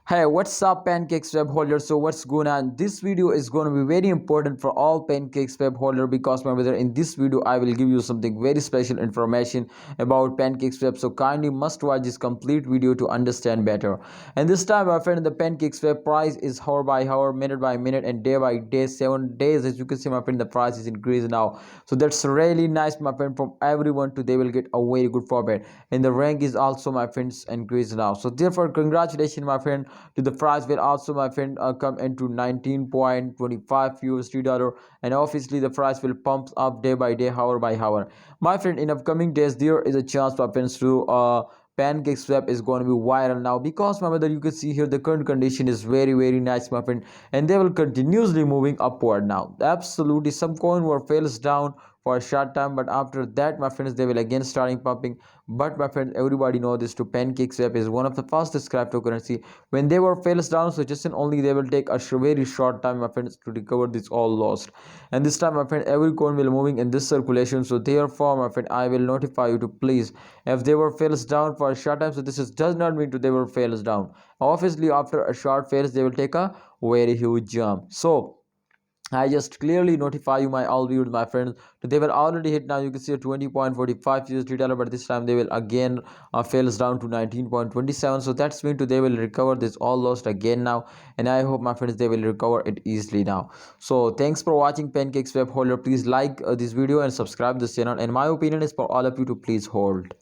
Hey, what's up, Pancakeswap holder? So what's going on? This video is going to be very important for all Pancakeswap holder because my brother, in this video I will give you something very special information about Pancakeswap. So kindly must watch this complete video to understand better. And this time, my friend, the Pancakeswap price is hour by hour, minute by minute, and day by day, 7 days. As you can see, my friend, the price is increasing now. So that's really nice, my friend. From everyone to they will get a very good profit, and the rank is also, my friends, increasing now. So therefore, congratulations, my friend, to the price will also, my friend, come into 19.25 USD dollar, and obviously the price will pump up day by day, hour by hour, my friend. In upcoming days there is a chance, my friends, to Pancakeswap is going to be viral now because, my brother, you can see here the current condition is very nice, my friend, and they will continuously moving upward now. Absolutely, some coin were fails down for a short time, but after that, my friends, they will again starting pumping. But my friends, everybody know this to Pancakeswap is one of the fastest cryptocurrency. When they were fails down, so just and only they will take a very short time, my friends, to recover this all lost. And this time, my friend, every coin will moving in this circulation. So therefore, my friend, I will notify you to please, if they were fails down for a short time, so this is does not mean to they were fails down. Obviously, after a short fails, they will take a very huge jump. So I just clearly notify you, my all viewers, my friends. So they were already hit now. You can see a 20.45 USD dollar, but this time they will again fails down to 19.27. So that's mean to they will recover this all lost again now, and I hope, my friends, they will recover it easily now. So thanks for watching, Pancakeswap holder. Please like this video and subscribe this channel. And my opinion is for all of you to please hold.